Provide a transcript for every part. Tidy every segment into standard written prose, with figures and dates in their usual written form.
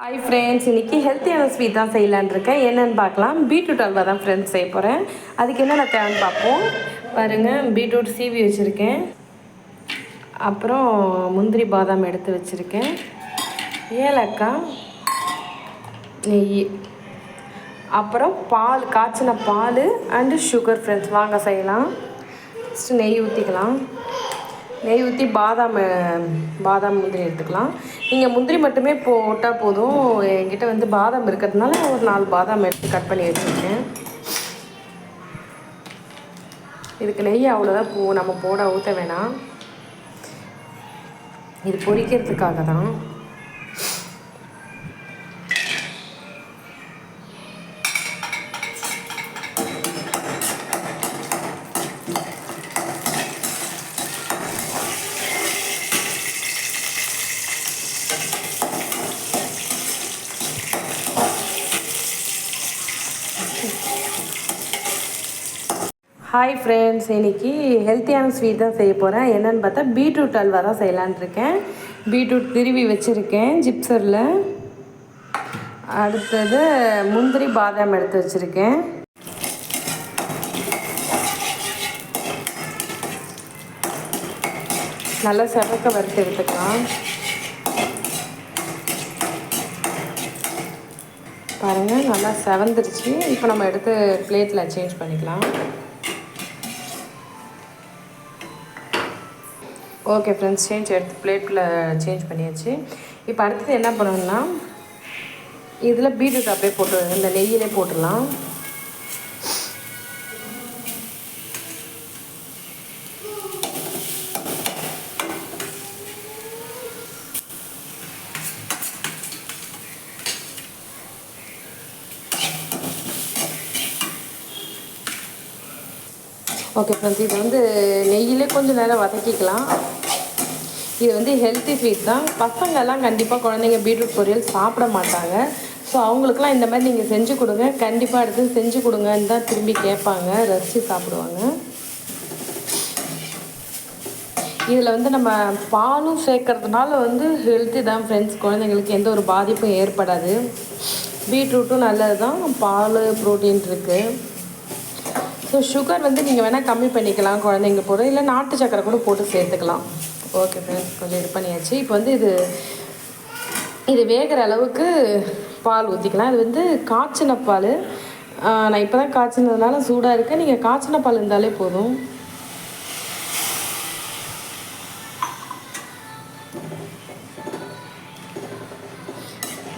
Hi friends, இன்றைக்கி ஹெல்த்தியான sweet தான் செய்யலான்னு இருக்கேன். என்னென்னு பார்க்கலாம். பீட்ரூட் அல்வா தான் ஃப்ரெண்ட்ஸ் செய்ய போகிறேன். அதுக்கு என்னென்ன தேவைன்னு பார்ப்போம். பாருங்கள், பீட்ரூட் சீவி வச்சுருக்கேன். அப்புறம் முந்திரி பாதாம் எடுத்து வச்சுருக்கேன். ஏலக்காய், நெய், அப்புறம் பால், காய்ச்சின பால் அண்டு சுகர். ஃப்ரெண்ட்ஸ் வாங்க செய்யலாம். ஃபஸ்ட்டு நெய் ஊற்றிக்கலாம். நெய் ஊற்றி பாதாம் முந்திரி எடுத்துக்கலாம். நீங்கள் முந்திரி மட்டுமே போட்டால் போதும். என்கிட்ட வந்து பாதாம் இருக்கிறதுனால ஒரு 4 பாதாம் எடுத்து கட் பண்ணி வச்சுருக்கேன். இதுக்கு நெய் அவ்வளோதான் நம்ம போட ஊற்ற வேணாம். இது பொரிக்கிறதுக்காக தான். ஹாய் ஃப்ரெண்ட்ஸ், இன்றைக்கி ஹெல்த்தியான ஸ்வீட் தான் செய்ய போகிறேன். என்னென்னு பார்த்தா பீட்ரூட் அல்வா தான் செய்யலான்னு இருக்கேன். பீட்ரூட் திருவி வச்சுருக்கேன் ஜிப்சரில். அடுத்தது முந்திரி பாதாம் எடுத்து வச்சுருக்கேன். நல்லா செவக்க வறுத்து எடுத்துக்கலாம். பாருங்கள், நல்லா செவந்துருச்சு. இப்போ நம்ம எடுத்து பிளேட்டில் சேஞ்ச் பண்ணிக்கலாம். ஓகே ஃப்ரெண்ட்ஸ், எடுத்து பிளேட்டில் சேஞ்ச் பண்ணியாச்சு. இப்போ அடுத்தது என்ன பண்ணணும்னா, இதில் பீட்ரூட் அப்படியே போட்டு இந்த நெய்யிலே போட்டுடலாம். ஓகே ஃப்ரெண்ட்ஸ், இது வந்து நெய்யிலே கொஞ்சம் நேரம் வதக்கிக்கலாம். இது வந்து ஹெல்த்தி ஸ்வீட் தான். பசங்கள்லாம் கண்டிப்பாக குழந்தைங்க பீட்ரூட் பொரியல் சாப்பிட மாட்டாங்க. ஸோ அவங்களுக்குலாம் இந்த மாதிரி நீங்கள் செஞ்சு கொடுங்க. கண்டிப்பாக எடுத்து செஞ்சு கொடுங்கன்னு தான் திரும்பி கேட்பாங்க, ரசித்து சாப்பிடுவாங்க. இதில் வந்து நம்ம பாலும் சேர்க்கறதுனால வந்து ஹெல்த்தி தான் ஃப்ரெண்ட்ஸ். குழந்தைங்களுக்கு எந்த ஒரு பாதிப்பும் ஏற்படாது. பீட்ரூட்டும் நல்லது தான், பால் ப்ரோட்டீன் இருக்குது. ஸோ சுகர் வந்து நீங்கள் வேணால் கம்மி பண்ணிக்கலாம் குழந்தைங்க போட, இல்லை நாட்டு சக்கரை கூட போட்டு சேர்த்துக்கலாம். ஓகே ஃப்ரெண்ட்ஸ், கொஞ்சம் இது பண்ணியாச்சு. இப்போ வந்து இது வேகிற அளவுக்கு பால் ஊற்றிக்கலாம். இது வந்து காய்ச்சின பால். நான் இப்போ தான் காய்ச்சினதுனால சூடாக இருக்குது. நீங்கள் காய்ச்சின பால் இருந்தாலே போதும்.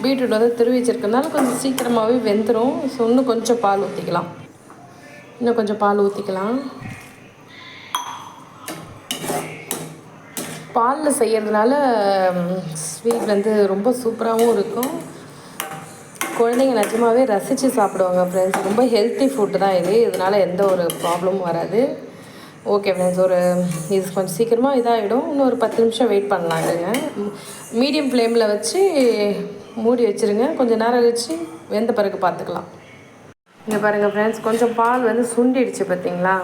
பீட்ரூட் வந்து துருவி வச்சுருக்கனால கொஞ்சம் சீக்கிரமாகவே வெந்துடும். ஸோ இன்னும் கொஞ்சம் பால் ஊற்றிக்கலாம். பாலில் செய்கிறதுனால ஸ்வீட் வந்து ரொம்ப சூப்பராகவும் இருக்கும். குழந்தைங்க நிஜமாகவே ரசித்து சாப்பிடுவாங்க ஃப்ரெண்ட்ஸ். ரொம்ப ஹெல்த்தி ஃபுட்டு தான் இது. இதனால் எந்த ஒரு ப்ராப்ளமும் வராது. ஓகே ஃப்ரெண்ட்ஸ், இது கொஞ்சம் சீக்கிரமாக இதாகிடும். இன்னும் ஒரு 10 நிமிஷம் வெயிட் பண்ணலாங்க. மீடியம் ஃப்ளேமில் வச்சு மூடி வச்சுருங்க. கொஞ்சம் நேரம் கழிச்சு வெந்த பிறகு பார்த்துக்கலாம். இங்கே பாருங்கள் ஃப்ரெண்ட்ஸ், கொஞ்சம் பால் வந்து சுண்டிடுச்சு பார்த்தீங்களா.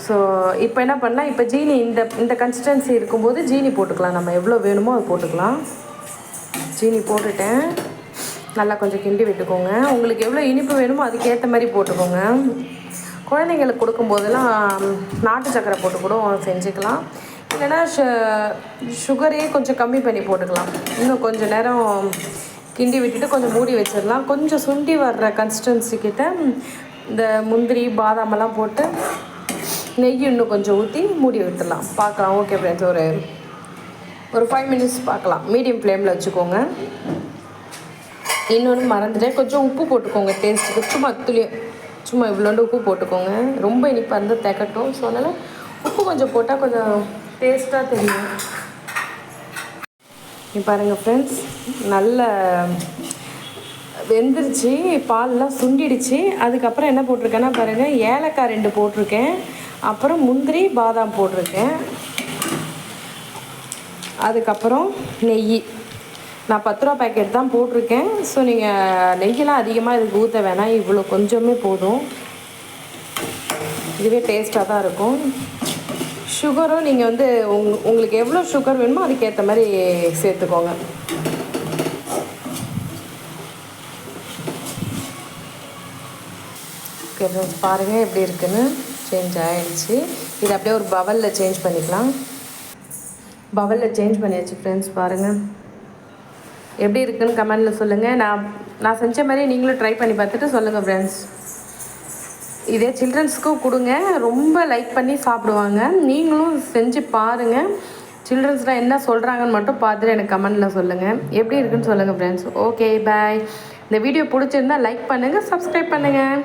ஸோ இப்போ என்ன பண்ணலாம், இப்போ ஜீனி இந்த கன்சிஸ்டன்சி இருக்கும்போது ஜீனி போட்டுக்கலாம். நம்ம எவ்வளோ வேணுமோ அது போட்டுக்கலாம். ஜீனி போட்டுட்டேன். நல்லா கொஞ்சம் கிண்டி விட்டுக்கோங்க. உங்களுக்கு எவ்வளோ இனிப்பு வேணுமோ அதுக்கேற்ற மாதிரி போட்டுக்கோங்க. குழந்தைங்களுக்கு கொடுக்கும்போதெல்லாம் நாட்டு சக்கரை போட்டு கூட செஞ்சுக்கலாம். இல்லைன்னா சுகரே கொஞ்சம் கம்மி பண்ணி போட்டுக்கலாம். இன்னும் கொஞ்சம் நேரம் கிண்டி விட்டுட்டு கொஞ்சம் மூடி வச்சிடலாம். கொஞ்சம் சுண்டி வர்ற கன்சிஸ்டன்சிக்கிட்ட இந்த முந்திரி பாதாமெல்லாம் போட்டு நெய் இன்னும் கொஞ்சம் ஊற்றி மூடி விட்டுடலாம். பார்க்கலாம். ஓகே ஃப்ரெண்ட்ஸ், ஒரு 5 மினிட்ஸ் பார்க்கலாம். மீடியம் ஃப்ளேமில் வச்சுக்கோங்க. இன்னொன்று மறந்துட்டேன், கொஞ்சம் உப்பு போட்டுக்கோங்க டேஸ்ட்டுக்கு. சும்மா இவ்வளோண்டு உப்பு போட்டுக்கோங்க. ரொம்ப இனிப்பாக இருந்தால் திகட்டும். ஸோ அதனால் உப்பு கொஞ்சம் போட்டால் கொஞ்சம் டேஸ்ட்டாக தெரியும். இப்போ பாருங்கள் ஃப்ரெண்ட்ஸ், நல்ல வெந்துருச்சு. பால்லாம் சுண்டிடுச்சு. அதுக்கப்புறம் என்ன போட்டிருக்கேன்னா பாருங்கள், ஏலக்காய் 2 போட்டிருக்கேன். அப்புறம் முந்திரி பாதாம் போட்டிருக்கேன். அதுக்கப்புறம் நெய். நான் 10 ரூபா பேக்கெட் தான் போட்டிருக்கேன். ஸோ நீங்கள் நெய்யெல்லாம் அதிகமாக இதுக்கு ஊற்ற வேணாம். இவ்வளோ கொஞ்சமே போதும். இதுவே டேஸ்ட்டாக தான் இருக்கும். சுகரும் நீங்கள் வந்து உங்களுக்கு எவ்வளோ சுகர் வேணுமோ அதுக்கேற்ற மாதிரி சேர்த்துக்கோங்க. ஓகே ஃப்ரெண்ட்ஸ், பாருங்கள் எப்படி இருக்குன்னு. சேஞ்ச் ஆகிடுச்சு. இது அப்படியே ஒரு பவலில் சேஞ்ச் பண்ணிக்கலாம். பவலில் சேஞ்ச் பண்ணியாச்சு ஃப்ரெண்ட்ஸ். பாருங்கள் எப்படி இருக்குன்னு கமெண்டில் சொல்லுங்கள். நான் செஞ்ச மாதிரி நீங்களும் ட்ரை பண்ணி பார்த்துட்டு சொல்லுங்கள் ஃப்ரெண்ட்ஸ். இதே சில்ட்ரன்ஸுக்கும் கொடுங்க, ரொம்ப லைக் பண்ணி சாப்பிடுவாங்க. நீங்களும் செஞ்சு பாருங்கள். சில்ட்ரன்ஸ்லாம் என்ன சொல்கிறாங்கன்னு மட்டும் பார்த்துட்டு எனக்கு கமெண்டில் சொல்லுங்கள். எப்படி இருக்குன்னு சொல்லுங்கள் ஃப்ரெண்ட்ஸ். Okay bye. இந்த வீடியோ பிடிச்சிருந்தா லைக் பண்ணுங்கள், சப்ஸ்கிரைப் பண்ணுங்கள்.